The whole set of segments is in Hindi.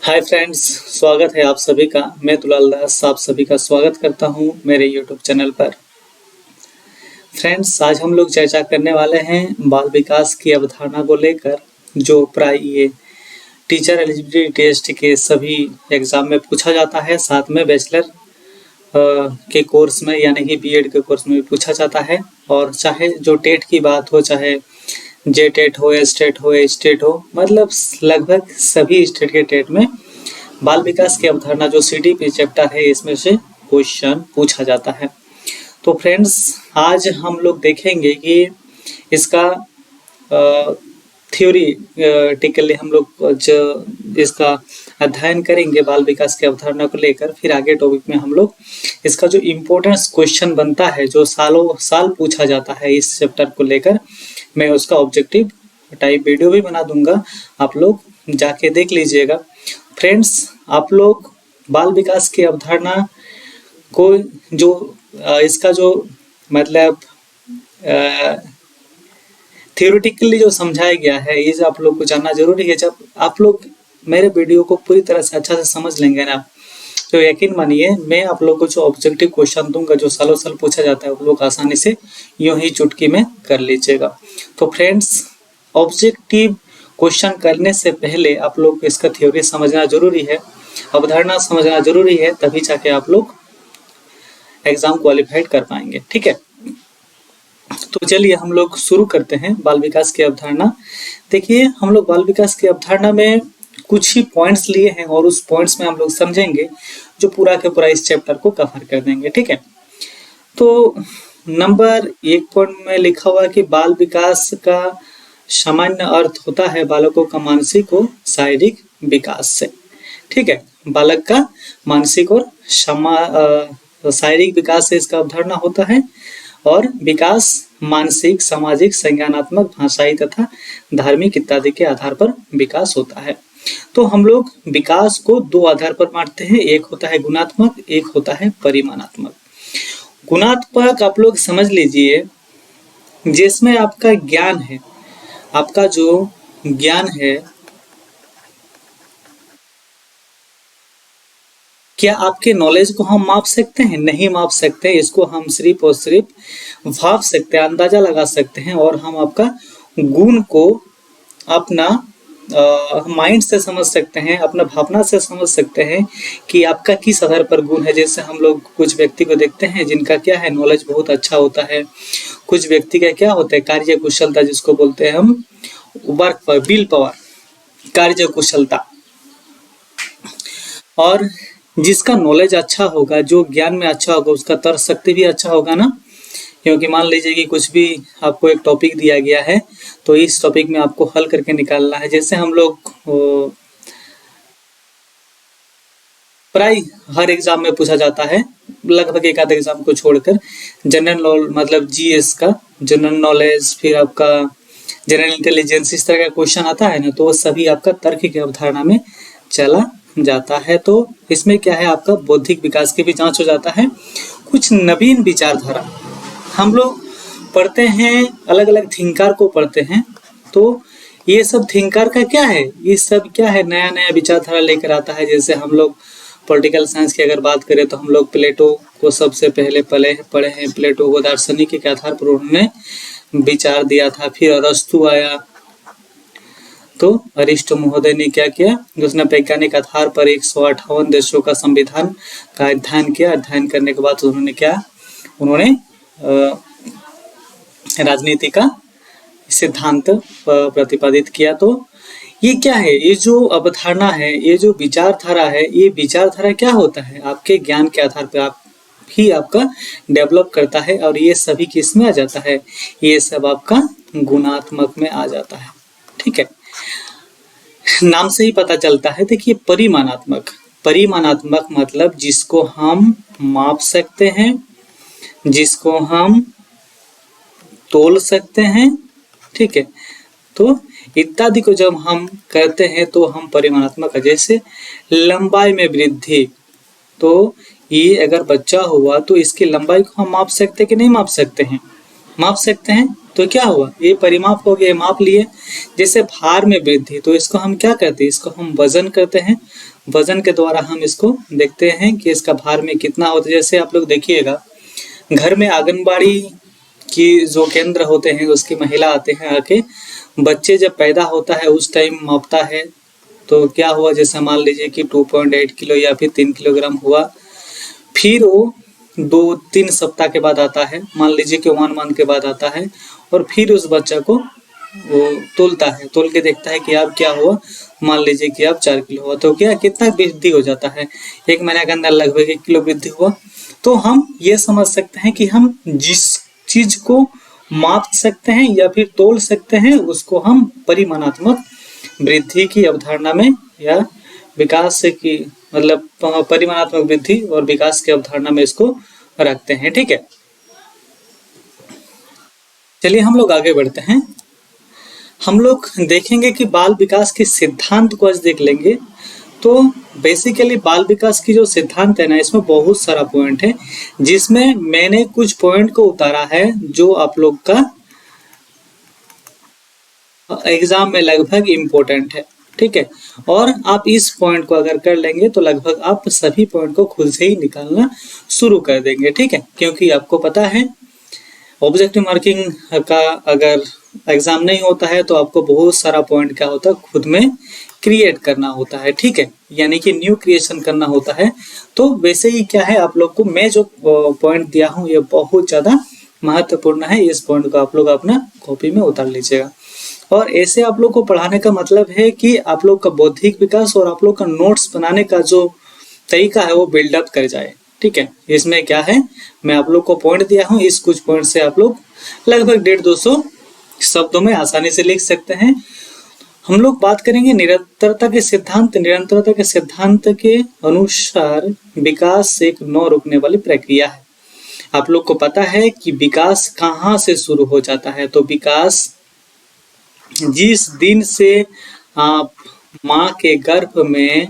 हाय फ्रेंड्स, स्वागत है आप सभी का। मैं दुलाल दास आप सभी का स्वागत करता हूं मेरे यूट्यूब चैनल पर। फ्रेंड्स, आज हम लोग चर्चा करने वाले हैं बाल विकास की अवधारणा को लेकर, जो प्राय ये टीचर एलिजिबिलिटी टेस्ट के सभी एग्जाम में पूछा जाता है। साथ में बैचलर के कोर्स में यानी कि बीएड के कोर्स में भी पूछा जाता है। और चाहे जो टेट की बात हो, चाहे जे टेट हो, एस टेट हो, एच टेट हो, मतलब लगभग सभी स्टेट के टेट में बाल विकास की अवधारणा जो सीडीपी चैप्टर है, इसमें से क्वेश्चन पूछा जाता है। तो फ्रेंड्स, आज हम लोग देखेंगे कि इसका थ्योरीटिकली हम लोग जो इसका अध्ययन करेंगे बाल विकास की अवधारणा को लेकर। फिर आगे टॉपिक में हम लोग इसका जो इम्पोर्टेंस क्वेश्चन बनता है, जो सालों साल पूछा जाता है इस चैप्टर को लेकर, मैं उसका ऑब्जेक्टिव टाइप वीडियो भी बना दूंगा, आप लोग जाके देख लीजिएगा। फ्रेंड्स, आप लोग बाल विकास की अवधारणा को जो इसका जो मतलब थियोरेटिकली जो समझाया गया है, ये आप लोग को जानना जरूरी है। जब आप लोग मेरे वीडियो को पूरी तरह से अच्छा से समझ लेंगे ना, तो यकीन मानिए मैं आप लोग को जो ऑब्जेक्टिव क्वेश्चन दूंगा, जो सालों साल पूछा जाता है, वो लोग आसानी से यूं ही चुटकी में कर लीजिएगा। तो फ्रेंड्स, ऑब्जेक्टिव क्वेश्चन करने से पहले आप लोग को इसका थ्योरी समझना जरूरी है, अवधारणा समझना जरूरी है, तभी जाके आप लोग एग्जाम क्वालिफाइड कर पाएंगे। ठीक है, तो चलिए हम लोग शुरू करते हैं बाल विकास की अवधारणा। देखिए, हम लोग बाल विकास की अवधारणा में कुछ ही पॉइंट्स लिए हैं और उस पॉइंट्स में हम लोग समझेंगे, जो पूरा के पूरा इस चैप्टर को कवर कर देंगे। ठीक है, तो नंबर 1 पॉइंट में लिखा हुआ है कि बाल विकास का सामान्य अर्थ होता है बालकों का मानसिक और शारीरिक विकास से। ठीक है, बालक का मानसिक और शारीरिक विकास से इसका अवधारणा होता है। और विकास मानसिक, सामाजिक, संज्ञानात्मक, भाषाई तथा धार्मिक इत्यादि के आधार पर विकास होता है। तो हम लोग विकास को दो आधार पर बांटते हैं, एक होता है गुणात्मक, एक होता है परिमाणात्मक। गुणात्मक आप लोग समझ लीजिए, जिसमें आपका ज्ञान है, आपका जो ज्ञान है, क्या आपके नॉलेज को हम माप सकते हैं? नहीं माप सकते। इसको हम सिर्फ और सिर्फ भाप सकते हैं, अंदाजा लगा सकते हैं। और हम आपका गुण को अपना माइंड से समझ सकते हैं, अपना भावना से समझ सकते हैं कि आपका किस आधार पर गुण है। जैसे हम लोग कुछ व्यक्ति को देखते हैं जिनका क्या है, नॉलेज बहुत अच्छा होता है। कुछ व्यक्ति का क्या होता है, कार्य कुशलता, जिसको बोलते हैं हम वर्क पर, विल पावर, कार्य कुशलता। और जिसका नॉलेज अच्छा होगा, जो ज्ञान में अच्छा होगा, उसका तर्क शक्ति भी अच्छा होगा ना। क्योंकि मान लीजिए कि कुछ भी आपको एक टॉपिक दिया गया है, तो इस टॉपिक में आपको हल करके निकालना है। जैसे हम लोग प्राय हर एग्जाम में पूछा जाता है, लगभग एक आध एग्जाम को छोड़कर, जनरल नॉलेज, मतलब जीएस का जनरल नॉलेज, फिर आपका जनरल इंटेलिजेंस, इस तरह का क्वेश्चन आता है ना, तो वो सभी आपका तर्क की अवधारणा में चला जाता है। तो इसमें क्या है, आपका बौद्धिक विकास की भी जांच हो जाता है। कुछ नवीन विचारधारा हम लोग पढ़ते हैं, अलग अलग थिंकर को पढ़ते हैं। तो ये सब थिंकर का क्या है, ये सब क्या है, नया नया विचारधारा लेकर आता है। जैसे हम लोग पॉलिटिकल साइंस की अगर बात करें, तो हम लोग प्लेटो को सबसे पहले पढ़े हैं। प्लेटो को दार्शनिक के आधार पर उन्होंने विचार दिया था। फिर अरस्तु आया, तो अरिस्टो महोदय ने क्या किया, उसने वैज्ञानिक आधार पर 158 देशों का संविधान का अध्ययन किया। अध्ययन करने के बाद उन्होंने क्या, उन्होंने राजनीति का सिद्धांत प्रतिपादित किया। तो ये क्या है, ये जो अवधारणा है, ये जो विचारधारा है, ये विचारधारा क्या होता है, आपके ज्ञान के आधार पर आप ही आपका डेवलप करता है। और ये सभी किस में आ जाता है, ये सब आपका गुणात्मक में आ जाता है। ठीक है, नाम से ही पता चलता है। देखिए, परिमाणात्मक, परिमाणात्मक मतलब जिसको हम माप सकते हैं, जिसको हम तोल सकते हैं। ठीक है, तो इत्यादि को जब हम करते हैं तो हम परिमाणात्मक। जैसे लंबाई में वृद्धि, तो ये अगर बच्चा हुआ तो इसकी लंबाई को हम माप सकते हैं कि नहीं माप सकते हैं? माप सकते हैं। तो क्या हुआ, ये परिमाप हो गया, माप लिए। जैसे भार में वृद्धि, तो इसको हम क्या करते हैं, इसको हम वजन करते हैं। वजन के द्वारा हम इसको देखते हैं कि इसका भार में कितना होता है। जैसे आप लोग देखिएगा, घर में आंगनबाड़ी की जो केंद्र होते हैं उसकी महिला आते हैं, आके बच्चे जब पैदा होता है उस टाइम मापता है, तो क्या हुआ, जैसे मान लीजिए कि 2.8 किलो या फिर 3 किलोग्राम हुआ। फिर वो 2-3 सप्ताह के बाद आता है, मान लीजिए कि 1 मंथ के बाद आता है, और फिर उस बच्चा को वो तोलता है, तोल के देखता है कि अब क्या हुआ, मान लीजिए कि अब 4 किलो हुआ, तो क्या कितना वृद्धि हो जाता है, 1 महीने के अंदर लगभग 1 किलो वृद्धि हुआ। तो हम ये समझ सकते हैं कि हम जिस चीज को माप सकते हैं या फिर तोल सकते हैं उसको हम परिमाणात्मक वृद्धि की अवधारणा में या विकास की मतलब परिमाणात्मक वृद्धि और विकास की अवधारणा में इसको रखते हैं। ठीक है, चलिए हम लोग आगे बढ़ते हैं। हम लोग देखेंगे कि बाल विकास के सिद्धांत को आज देख लेंगे। तो बेसिकली बाल विकास की जो सिद्धांत है ना, इसमें बहुत सारा पॉइंट है, जिसमें मैंने कुछ पॉइंट को उतारा है जो आप लोग का एग्जाम में लगभग इम्पोर्टेंट है। ठीक है, और आप इस पॉइंट को अगर कर लेंगे तो लगभग आप सभी पॉइंट को खुद से ही निकालना शुरू कर देंगे। ठीक है, क्योंकि आपको पता है ऑब्जेक्टिव मार्किंग का अगर एग्जाम नहीं होता है तो आपको बहुत सारा पॉइंट क्या होता है, खुद में क्रिएट करना होता है। ठीक है, यानी कि न्यू क्रिएशन करना होता है। तो वैसे ही क्या है, आप लोग को मैं जो पॉइंट दिया हूँ ये बहुत ज्यादा महत्वपूर्ण है। इस पॉइंट को आप लोग अपना कॉपी में उतार लीजिएगा। और ऐसे आप लोग को पढ़ाने का मतलब है कि आप लोग का बौद्धिक विकास और आप लोग का नोट्स बनाने का जो तरीका है वो बिल्डअप कर जाए। ठीक है, इसमें क्या है, मैं आप लोग को पॉइंट दिया हूँ, इस कुछ पॉइंट से आप लोग लगभग 150-200 शब्दों में आसानी से लिख सकते हैं। हम लोग बात करेंगे निरंतरता के सिद्धांत। निरंतरता के सिद्धांत के अनुसार विकास एक न रुकने वाली प्रक्रिया है। आप लोग को पता है कि विकास कहाँ से शुरू हो जाता है, तो विकास जिस दिन से आप माँ के गर्भ में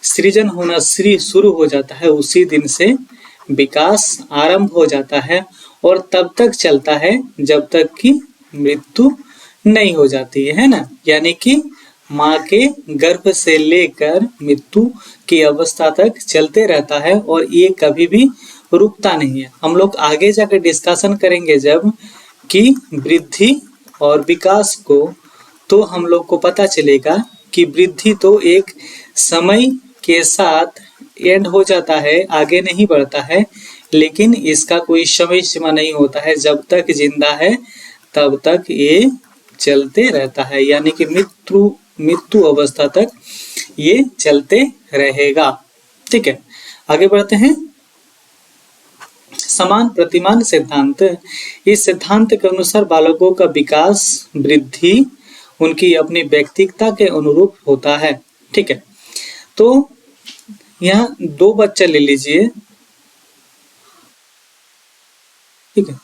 सृजन होना शुरू हो जाता है उसी दिन से विकास आरंभ हो जाता है, और तब तक चलता है जब तक कि मृत्यु नहीं हो जाती है ना। यानी कि माँ के गर्भ से लेकर मृत्यु की अवस्था तक चलते रहता है और ये कभी भी रुकता नहीं है। हम लोग आगे जाकर डिस्कशन करेंगे जब कि वृद्धि और विकास को, तो हम लोग को पता चलेगा कि वृद्धि तो एक समय के साथ एंड हो जाता है, आगे नहीं बढ़ता है, लेकिन इसका कोई समय सीमा नहीं होता है। जब तक जिंदा है तब तक ये चलते रहता है, यानी कि मृत्यु अवस्था तक ये चलते रहेगा। ठीक है, आगे बढ़ते हैं। समान प्रतिमान सिद्धांत। इस सिद्धांत के अनुसार बालकों का विकास वृद्धि उनकी अपनी व्यक्तिगता के अनुरूप होता है। ठीक है, तो यहाँ 2 बच्चे ले लीजिए। ठीक है,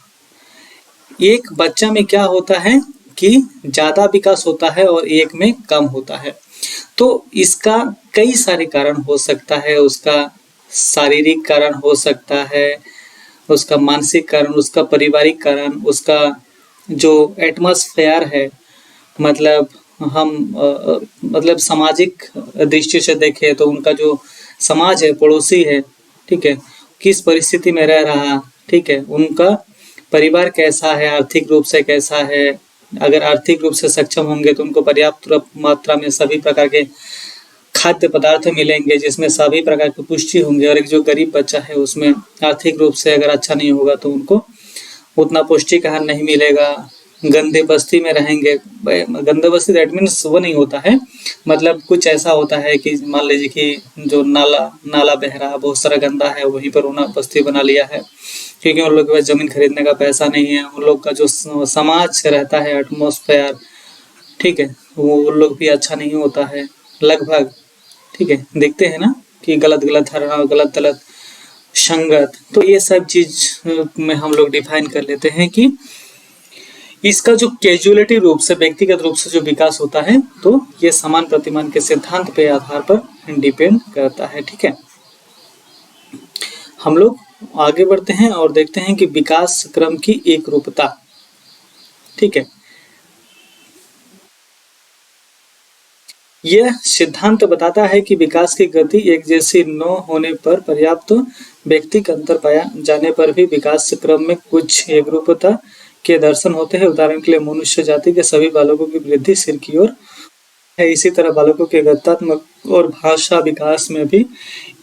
एक बच्चा में क्या होता है कि ज्यादा विकास होता है और एक में कम होता है। तो इसका कई सारे कारण हो सकता है। उसका शारीरिक कारण हो सकता है, उसका मानसिक कारण, उसका पारिवारिक कारण, उसका जो एटमॉस्फेयर है, मतलब हम मतलब सामाजिक दृष्टि से देखें तो उनका जो समाज है, पड़ोसी है, ठीक है, किस परिस्थिति में रह रहा, ठीक है, उनका परिवार कैसा है, आर्थिक रूप से कैसा है। अगर आर्थिक रूप से सक्षम होंगे तो उनको पर्याप्त मात्रा में सभी प्रकार के खाद्य पदार्थ मिलेंगे जिसमें सभी प्रकार की पुष्टि होंगे। और एक जो गरीब बच्चा है उसमें आर्थिक रूप से अगर अच्छा नहीं होगा तो उनको उतना पौष्टिक आहार नहीं मिलेगा। गंदे बस्ती में रहेंगे, गंदे बस्ती दैट मीन्स वो नहीं होता है, मतलब कुछ ऐसा होता है कि मान लीजिए कि जो नाला बह रहा, बहुत सारा गंदा है, वहीं पर उन्होंने बस्ती बना लिया है क्योंकि उन लोग के पास जमीन खरीदने का पैसा नहीं है। उन लोग का जो समाज रहता है, एटमॉस्फेयर, ठीक है, वो उन लोग भी अच्छा नहीं होता है लगभग। ठीक है, देखते हैं ना कि गलत गलत धारणा, गलत गलत संगत, तो ये सब चीज में हम लोग डिफाइन कर लेते हैं कि इसका जो कैजुअलिटी रूप से, व्यक्तिगत रूप से जो विकास होता है, तो ये समान प्रतिमान के सिद्धांत पे आधार पर डिपेंड करता है। ठीक है, हम लोग आगे बढ़ते हैं और देखते हैं कि विकास क्रम की एक रूपता। ठीक है, यह सिद्धांत बताता है कि विकास की गति एक जैसी न होने पर पर्याप्त व्यक्तिगत अंतर पाया जाने पर भी विकास के क्रम में कुछ एकरूपता के दर्शन होते हैं। उदाहरण के लिए मनुष्य जाति के सभी बालकों की वृद्धि सिर की ओर है। इसी तरह बालकों के गत्यात्मक और भाषा विकास में भी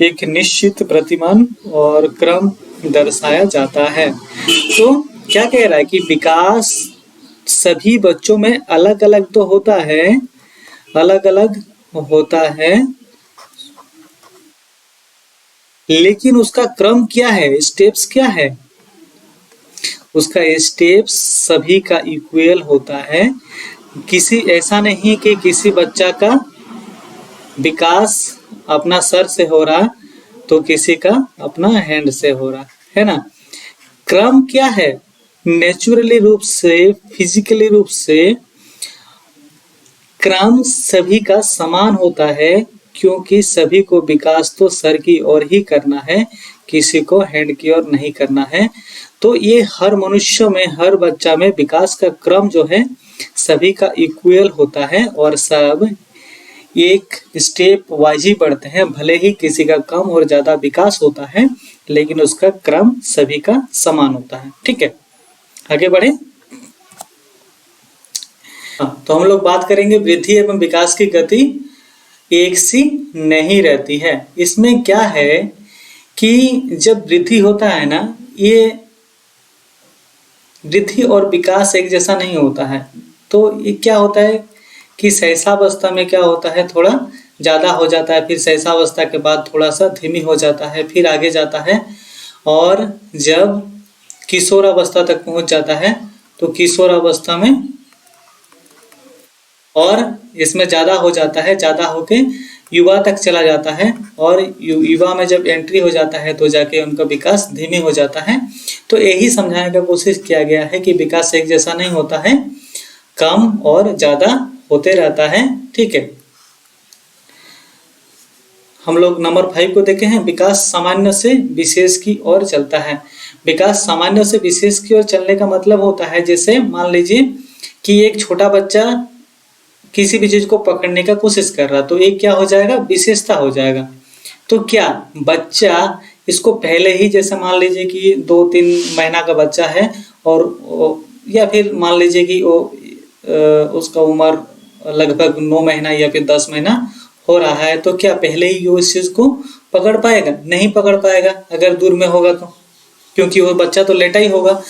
एक निश्चित प्रतिमान और क्रम दर्शाया जाता है। तो क्या कह रहा है कि विकास सभी बच्चों में अलग अलग तो होता है, अलग अलग होता है, लेकिन उसका क्रम क्या है, स्टेप्स क्या है, उसका स्टेप्स सभी का इक्वल होता है। किसी ऐसा नहीं कि किसी बच्चा का विकास अपना सर से हो रहा तो किसी का अपना हैंड से हो रहा है ना। क्रम क्या है, नेचुरली रूप से, फिजिकली रूप से क्रम सभी का समान होता है, क्योंकि सभी को विकास तो सर की ओर ही करना है, किसी को हैंड की ओर नहीं करना है। तो ये हर मनुष्य में, हर बच्चा में विकास का क्रम जो है सभी का इक्वल होता है और सब एक स्टेप वाइज ही बढ़ते हैं। भले ही किसी का कम और ज्यादा विकास होता है, लेकिन उसका क्रम सभी का समान होता है। ठीक है, आगे बढ़े। तो हम लोग बात करेंगे वृद्धि एवं विकास की गति एक सी नहीं रहती है। इसमें क्या है कि जब वृद्धि होता है ना, ये वृद्धि और विकास एक जैसा नहीं होता है। तो ये क्या होता है कि शैशवावस्था में क्या होता है, थोड़ा ज्यादा हो जाता है, फिर शैशवावस्था के बाद थोड़ा सा धीमी हो जाता है, फिर आगे जाता है, और जब किशोरावस्था तक पहुंच जाता है तो किशोरावस्था में और इसमें ज्यादा हो जाता है, ज्यादा होके युवा तक चला जाता है, और युवा में जब एंट्री हो जाता है तो जाके उनका विकास धीमे हो जाता है। तो यही समझाने का कोशिश किया गया है कि विकास एक जैसा नहीं होता है, कम और ज्यादा होते रहता है। ठीक है, हम लोग नंबर 5 को देखे हैं, विकास सामान्य से विशेष की ओर चलता है। विकास सामान्य से विशेष की ओर चलने का मतलब होता है, जैसे मान लीजिए कि एक छोटा बच्चा किसी भी चीज को पकड़ने का कोशिश कर रहा, तो एक क्या हो जाएगा, विशेषता हो जाएगा। तो क्या बच्चा इसको पहले ही, जैसे मान लीजिए कि 2-3 महीना का बच्चा है, और या फिर मान लीजिए कि वो उसका उम्र लगभग 9 महीना या फिर 10 महीना हो रहा है, तो क्या पहले ही वो इस चीज को पकड़ पाएगा? नहीं पकड़ पाएगा अगर दूर में होगा तो, क्योंकि वो बच्चा तो लेटा ही होगा।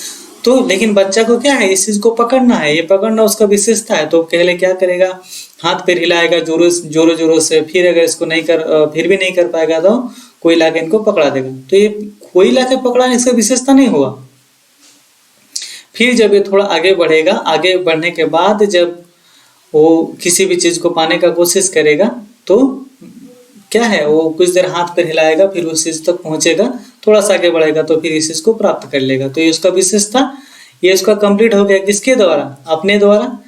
तो लेकिन बच्चा को क्या है, इस चीज को पकड़ना है, ये पकड़ना उसका विशेषता है। तो पहले क्या करेगा, हाथ पैर हिलाएगा जोरों जोरों से, फिर अगर इसको नहीं फिर भी नहीं कर पाएगा तो कोई लाके इनको पकड़ा देगा। तो ये कोई लाके पकड़ाने इसका विशेषता नहीं हुआ। फिर जब ये थोड़ा आगे बढ़ेगा, आगे बढ़ने के बाद जब वो किसी भी चीज को पाने का कोशिश करेगा, तो क्या है, वो कुछ देर हाथ पैर हिलाएगा, फिर उस चीज तक पहुंचेगा, थोड़ा सा आगे बढ़ेगा तो फिर इस चीज को प्राप्त कर लेगा। तो ये उसका विशेषता, ये उसका कंप्लीट हो गया। किसके द्वारा? अपने द्वारा।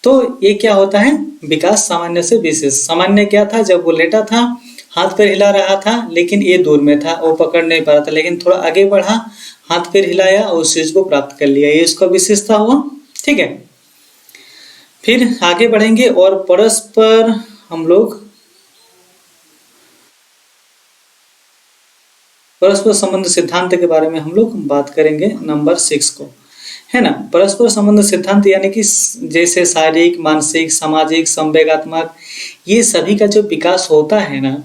तो ये क्या होता है, विकास सामान्य से विशेष। सामान्य क्या था, जब वो लेटा था, हाथ पैर हिला रहा था, लेकिन ये दूर में था, वो पकड़ नहीं पा रहा था, लेकिन थोड़ा आगे बढ़ा, हाथ पैर हिलाया और उस चीज को प्राप्त कर लिया, ये उसका विशेषता हुआ। ठीक है, फिर आगे बढ़ेंगे और परस्पर हम लोग परस्पर संबंध सिद्धांत के बारे में हम लोग बात करेंगे, नंबर 6 को, है ना। परस्पर संबंध सिद्धांत यानी कि जैसे शारीरिक, मानसिक, सामाजिक, संवेगात्मक, ये सभी का जो विकास होता है ना,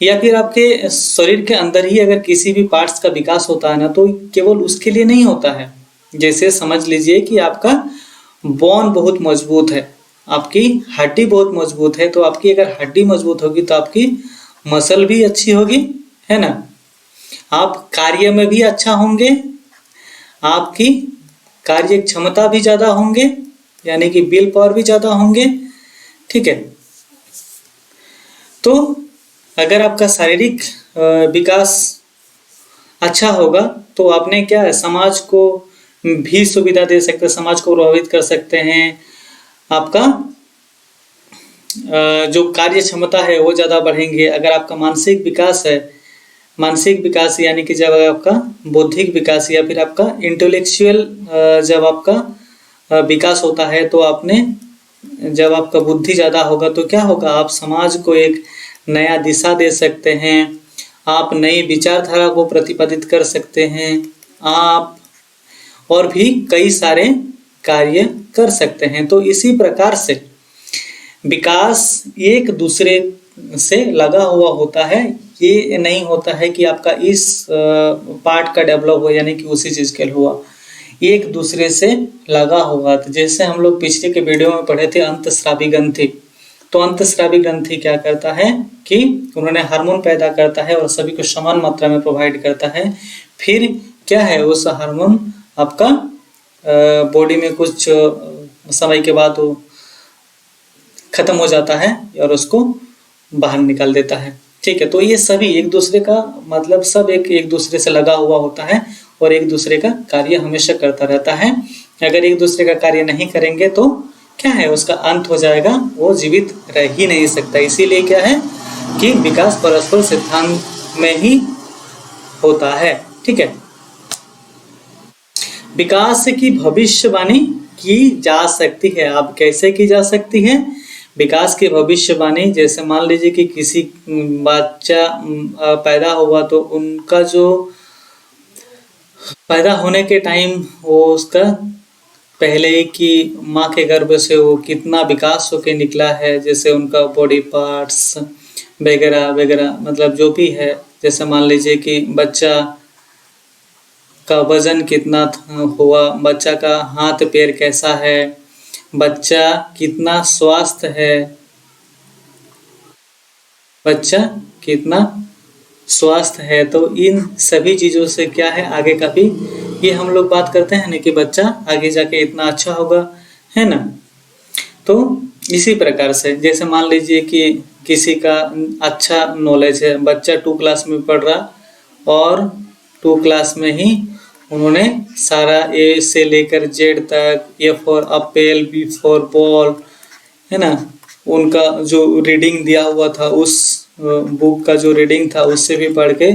या फिर आपके शरीर के अंदर ही अगर किसी भी पार्ट्स का विकास होता है ना, तो केवल उसके लिए नहीं होता है। जैसे समझ लीजिए कि आपका बोन बहुत मजबूत है, आपकी हड्डी बहुत मजबूत है, तो आपकी अगर हड्डी मजबूत होगी तो आपकी मसल भी अच्छी होगी, है ना। आप कार्य में भी अच्छा होंगे, आपकी कार्य क्षमता भी ज्यादा होंगे, यानी कि विल पावर भी ज्यादा होंगे। ठीक है, तो अगर आपका शारीरिक विकास अच्छा होगा तो आपने क्या है, समाज को भी सुविधा दे सकते हैं, समाज को प्रभावित कर सकते हैं। आपका जो कार्य क्षमता है वो ज्यादा बढ़ेंगे। अगर आपका मानसिक विकास है, मानसिक विकास यानी कि जब आपका बौद्धिक विकास या फिर आपका इंटेलेक्चुअल जब आपका विकास होता है, तो आपने जब आपका बुद्धि ज़्यादा होगा तो क्या होगा, आप समाज को एक नया दिशा दे सकते हैं, आप नई विचारधारा को प्रतिपादित कर सकते हैं, आप और भी कई सारे कार्य कर सकते हैं। तो इसी प्रकार से विकास एक दूसरे से लगा हुआ होता है। ये नहीं होता है कि आपका इस पार्ट का डेवलप हो यानी कि उसी चीज के लिए हुआ, एक दूसरे से लगा हुआ था। जैसे हम लोग पिछले के वीडियो में पढ़े थे अंतःस्रावी ग्रंथि। तो अंतःस्रावी ग्रंथि क्या करता है कि उन्होंने हार्मोन पैदा करता है और सभी को समान मात्रा में प्रोवाइड करता है। फिर क्या है, उस हार्मोन आपका बॉडी में कुछ समय के बाद वो खत्म हो जाता है और उसको बाहर निकाल देता है। ठीक है, तो ये सभी एक दूसरे का मतलब सब एक दूसरे से लगा हुआ होता है और एक दूसरे का कार्य हमेशा करता रहता है। अगर एक दूसरे का कार्य नहीं करेंगे तो क्या है, उसका अंत हो जाएगा, वो जीवित रह ही नहीं सकता। इसीलिए क्या है कि विकास परस्पर सिद्धांत में ही होता है। ठीक है, विकास की भविष्यवाणी की जा सकती है। अब कैसे की जा सकती है विकास की भविष्यवाणी? जैसे मान लीजिए कि किसी बच्चा पैदा हुआ तो उनका जो पैदा होने के टाइम वो उसका पहले की माँ के गर्भ से वो कितना विकास होके निकला है, जैसे उनका बॉडी पार्ट्स वगैरह वगैरह, मतलब जो भी है। जैसे मान लीजिए कि बच्चा का वजन कितना हुआ, बच्चा का हाथ पैर कैसा है, बच्चा कितना स्वस्थ है, बच्चा कितना स्वस्थ है। तो इन सभी चीजों से क्या है आगे का भी ये हम लोग बात करते हैं ना कि बच्चा आगे जाके इतना अच्छा होगा, है ना। तो इसी प्रकार से जैसे मान लीजिए कि किसी का अच्छा नॉलेज है, बच्चा 2 क्लास में पढ़ रहा और 2 क्लास में ही उन्होंने सारा ए से लेकर जेड तक, A for apple, B for ball, है ना, उनका जो रीडिंग दिया हुआ था उस बुक का जो रीडिंग था उससे भी पढ़ के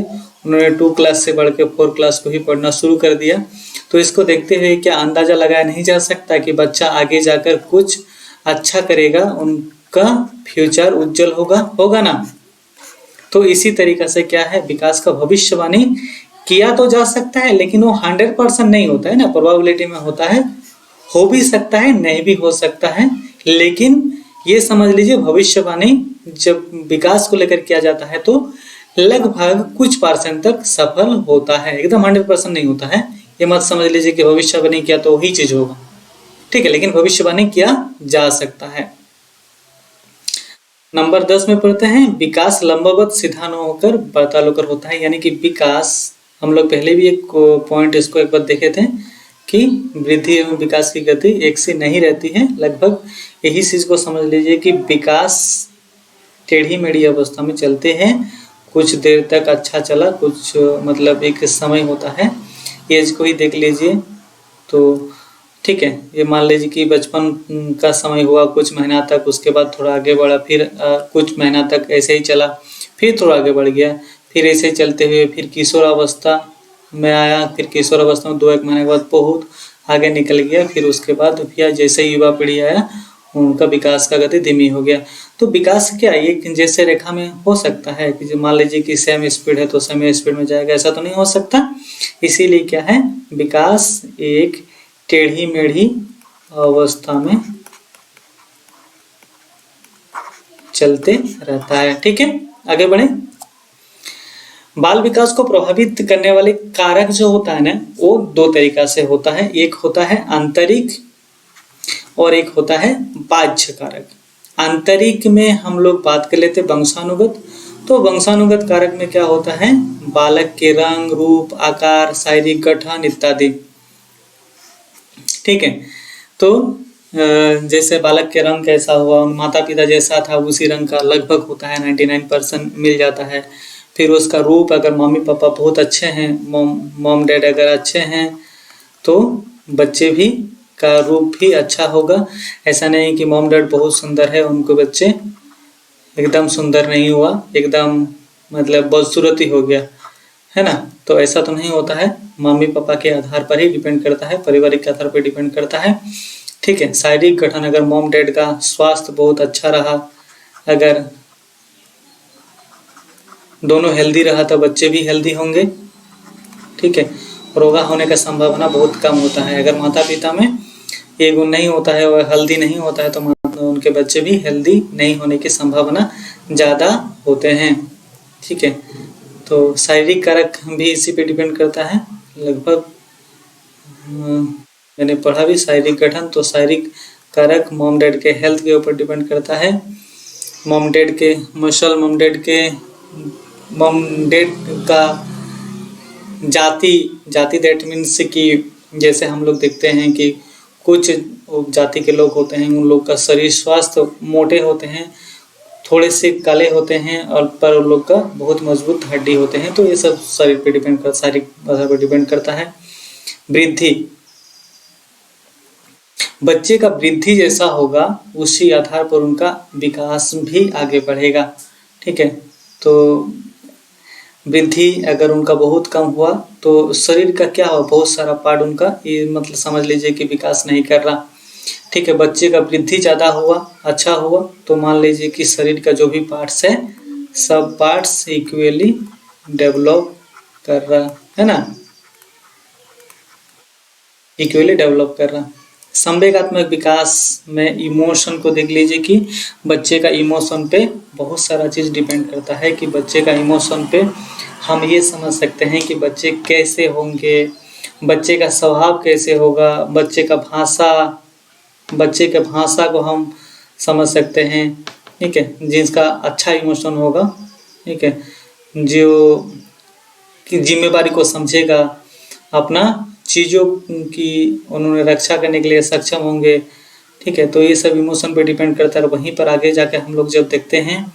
उन्होंने 2 क्लास से बढ़ के 4 क्लास को ही पढ़ना शुरू कर दिया। तो इसको देखते हुए क्या अंदाजा लगाया नहीं जा सकता कि बच्चा आगे जाकर कुछ अच्छा करेगा, उनका फ्यूचर उज्जवल होगा ना। तो इसी तरीके से क्या है विकास का भविष्यवाणी किया तो जा सकता है, लेकिन वो 100% नहीं होता है ना, प्रोबेबिलिटी में होता है, हो भी सकता है नहीं भी हो सकता है। लेकिन ये समझ लीजिए भविष्यवाणी जब विकास को लेकर किया जाता है तो लगभग कुछ परसेंट तक सफल होता है, एकदम 100% नहीं होता है। ये मत समझ लीजिए कि भविष्यवाणी किया तो वही चीज होगा, ठीक है, लेकिन भविष्यवाणी किया जा सकता है। नंबर 10 में पढ़ते हैं विकास लंबवत सीधा न होकर बर्ताल होकर होता है। यानी कि विकास, हम लोग पहले भी एक पॉइंट इसको एक बार देखे थे कि वृद्धि एवं विकास की गति एक सी नहीं रहती है। लगभग यही चीज को समझ लीजिए कि विकास टेढ़ी मेढ़ी अवस्था में चलते हैं, कुछ देर तक अच्छा चला, कुछ मतलब एक समय होता है, एज को ही देख लीजिए। तो ठीक है, ये मान लीजिए कि बचपन का समय हुआ कुछ महीना तक, उसके बाद थोड़ा आगे बढ़ा, फिर कुछ महीना तक ऐसे ही चला, फिर थोड़ा आगे बढ़ गया, फिर ऐसे चलते हुए फिर किशोर अवस्था में आया, फिर किशोर अवस्था में 2-1 महीने के बाद बहुत आगे निकल गया, फिर उसके बाद फिर जैसे युवा पीढ़ी आया उनका विकास का गति धीमी हो गया। तो विकास क्या एक जैसे रेखा में हो सकता है कि जो मान लीजिए कि सेम स्पीड है तो सेम स्पीड में जाएगा, ऐसा तो नहीं हो सकता। इसीलिए क्या है विकास एक टेढ़ी मेढ़ी अवस्था में चलते रहता है। ठीक है, आगे बढ़े। बाल विकास को प्रभावित करने वाले कारक जो होता है ना वो 2 तरीका से होता है, एक होता है आंतरिक और एक होता है बाह्य कारक। आंतरिक में हम लोग बात कर लेते वंशानुगत। तो वंशानुगत कारक में क्या होता है, बालक के रंग, रूप, आकार, शारीरिक गठन इत्यादि। ठीक है, तो जैसे बालक के रंग कैसा हुआ, माता पिता जैसा था उसी रंग का लगभग होता है, 99% मिल जाता है। फिर उसका रूप, अगर मम्मी पापा बहुत अच्छे हैं, मॉम डैड अगर अच्छे हैं तो बच्चे भी का रूप भी अच्छा होगा। ऐसा नहीं कि मॉम डैड बहुत सुंदर है उनको बच्चे एकदम सुंदर नहीं हुआ, एकदम मतलब बदसूरत ही हो गया, है ना। तो ऐसा तो नहीं होता है, मम्मी पापा के आधार पर ही डिपेंड करता है, पारिवारिक के आधार पर डिपेंड करता है। ठीक है। शारीरिक गठन, अगर मॉम डैड का स्वास्थ्य बहुत अच्छा रहा, अगर दोनों हेल्दी रहा तो बच्चे भी हेल्दी होंगे। ठीक है। रोगा होने का संभावना बहुत कम होता है। अगर माता पिता में ये गुण नहीं होता है और हेल्दी नहीं होता है तो उनके बच्चे भी हेल्दी नहीं होने की संभावना ज़्यादा होते हैं। ठीक है। तो शारीरिक कारक भी इसी पे डिपेंड करता है लगभग। मैंने पढ़ा भी शारीरिक गठन, तो शारीरिक कारक मॉम डैड के हेल्थ के ऊपर डिपेंड करता है। मॉम डैड के मसल, मॉम डैड का जाति दैट मीन्स कि जैसे हम लोग देखते हैं कि कुछ जाति के लोग होते हैं, उन लोग का शरीर स्वास्थ्य मोटे होते हैं, थोड़े से काले होते हैं, और पर उन लोग का बहुत मजबूत हड्डी होते हैं। तो ये सब शरीर पे डिपेंड कर शारीरिक आधार पर डिपेंड करता है। वृद्धि, बच्चे का वृद्धि जैसा होगा उसी आधार पर उनका विकास भी आगे बढ़ेगा। ठीक है। तो वृद्धि अगर उनका बहुत कम हुआ तो शरीर का क्या हुआ, बहुत सारा पार्ट उनका ये मतलब समझ लीजिए कि विकास नहीं कर रहा। ठीक है। बच्चे का वृद्धि ज़्यादा हुआ, अच्छा हुआ, तो मान लीजिए कि शरीर का जो भी पार्ट्स है सब पार्ट्स इक्वली डेवलप कर रहा है ना, इक्वली डेवलप कर रहा। संवेगात्मक विकास में इमोशन को देख लीजिए कि बच्चे का इमोशन पे बहुत सारा चीज़ डिपेंड करता है कि बच्चे का इमोशन पे हम ये समझ सकते हैं कि बच्चे कैसे होंगे, बच्चे का स्वभाव कैसे होगा, बच्चे के भाषा को हम समझ सकते हैं। ठीक है। जिसका अच्छा इमोशन होगा, ठीक है, जो कि जिम्मेदारी को समझेगा, अपना चीज़ों की उन्होंने रक्षा करने के लिए सक्षम होंगे। ठीक है। तो ये सब इमोशन पे डिपेंड करता है। वहीं पर आगे जाके हम लोग जब देखते हैं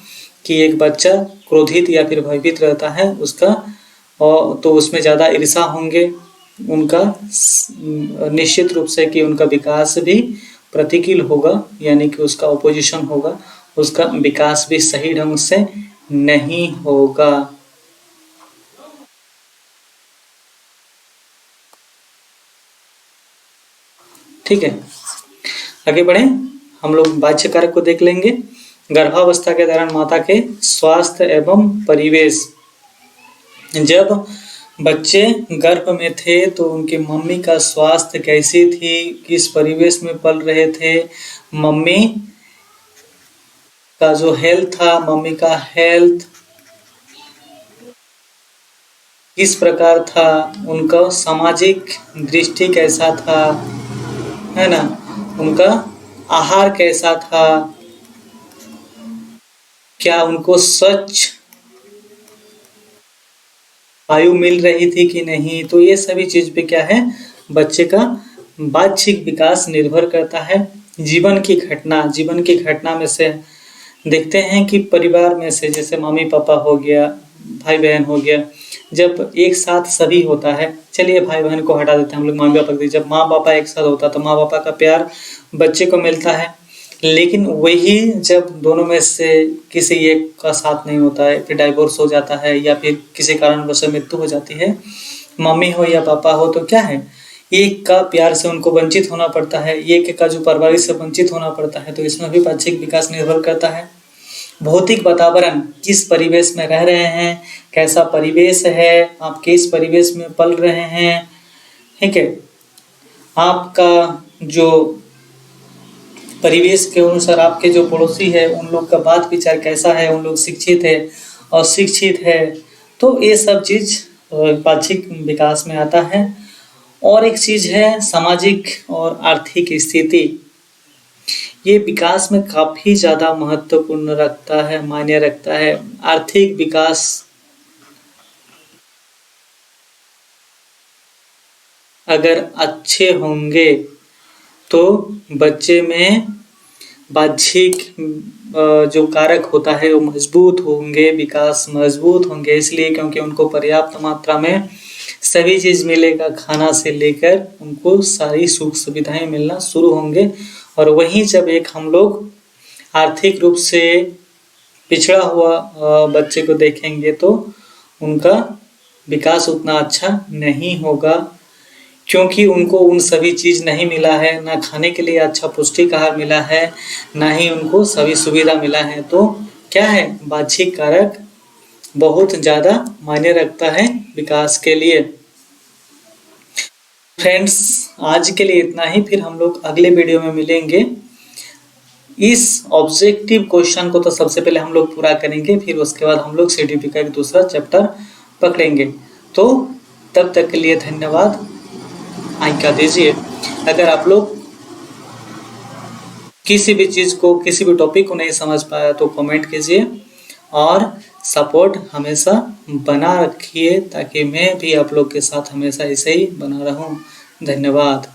कि एक बच्चा क्रोधित या फिर भयभीत रहता है उसका, और तो उसमें ज़्यादा ईर्ष्या होंगे, उनका निश्चित रूप से कि उनका विकास भी प्रतिकूल होगा, यानी कि उसका अपोजिशन होगा, उसका विकास भी सही ढंग से नहीं होगा। ठीक है। आगे बढ़े, हम लोग बाह्य कारक को देख लेंगे। गर्भावस्था के दौरान माता के स्वास्थ्य एवं परिवेश, जब बच्चे गर्भ में थे तो उनकी मम्मी का स्वास्थ्य कैसी थी, किस परिवेश में पल रहे थे, मम्मी का जो हेल्थ था, मम्मी का हेल्थ किस प्रकार था, उनका सामाजिक दृष्टि कैसा था, है ना, उनका आहार कैसा था, क्या उनको स्वच्छ वायु मिल रही थी कि नहीं। तो ये सभी चीज पे क्या है, बच्चे का बाह्यिक विकास निर्भर करता है। जीवन की घटना में से देखते हैं कि परिवार में से जैसे मम्मी पापा हो गया, भाई बहन हो गया, जब एक साथ सभी होता है, चलिए भाई बहन को हटा देते हैं हम लोग, मम्मी पापा, जब माँ पापा एक साथ होता तो माँ पापा का प्यार बच्चे को मिलता है। लेकिन वही जब दोनों में से किसी एक का साथ नहीं होता है, फिर डाइवोर्स हो जाता है या फिर किसी कारणवश मृत्यु हो जाती है, मम्मी हो या पापा हो, तो क्या है, एक का प्यार से उनको वंचित होना पड़ता है, एक का जो परवरिश से वंचित होना पड़ता है। तो इसमें भी बाह्यिक विकास निर्भर करता है। भौतिक वातावरण, किस परिवेश में रह रहे हैं, कैसा परिवेश है, आप किस परिवेश में पल रहे हैं। ठीक है। आपका जो परिवेश के अनुसार आपके जो पड़ोसी है उन लोग का बात विचार कैसा है, उन लोग शिक्षित है अशिक्षित है, तो ये सब चीज बाह्यिक विकास में आता है। और एक चीज है सामाजिक और आर्थिक स्थिति, ये विकास में काफी ज्यादा महत्वपूर्ण रखता है, मायने रखता है। आर्थिक विकास अगर अच्छे होंगे तो बच्चे में बाह्यिक जो कारक होता है वो मजबूत होंगे, विकास मजबूत होंगे, इसलिए क्योंकि उनको पर्याप्त मात्रा में सभी चीज मिलेगा, खाना से लेकर उनको सारी सुख सुविधाएं मिलना शुरू होंगे। और वहीं जब एक हम लोग आर्थिक रूप से पिछड़ा हुआ बच्चे को देखेंगे तो उनका विकास उतना अच्छा नहीं होगा, क्योंकि उनको उन सभी चीज नहीं मिला है, ना खाने के लिए अच्छा पौष्टिक आहार मिला है, ना ही उनको सभी सुविधा मिला है। तो क्या है, बाह्यिक कारक बहुत ज्यादा मायने रखता है विकास के लिए। फ्रेंड्स, आज के लिए इतना ही, फिर हम लोग अगले वीडियो में मिलेंगे। इस ऑब्जेक्टिव क्वेश्चन को तो सबसे पहले हम लोग पूरा करेंगे, फिर उसके बाद हम लोग सीडीपी का एक दूसरा चैप्टर पकड़ेंगे। तो तब तक के लिए धन्यवाद, आज्ञा दीजिए। अगर आप लोग किसी भी चीज को, किसी भी टॉपिक को नहीं समझ पाया तो कमेंट कीजिए और सपोर्ट हमेशा बना रखिए, ताकि मैं भी आप लोग के साथ हमेशा ऐसे ही बना रहूं। धन्यवाद।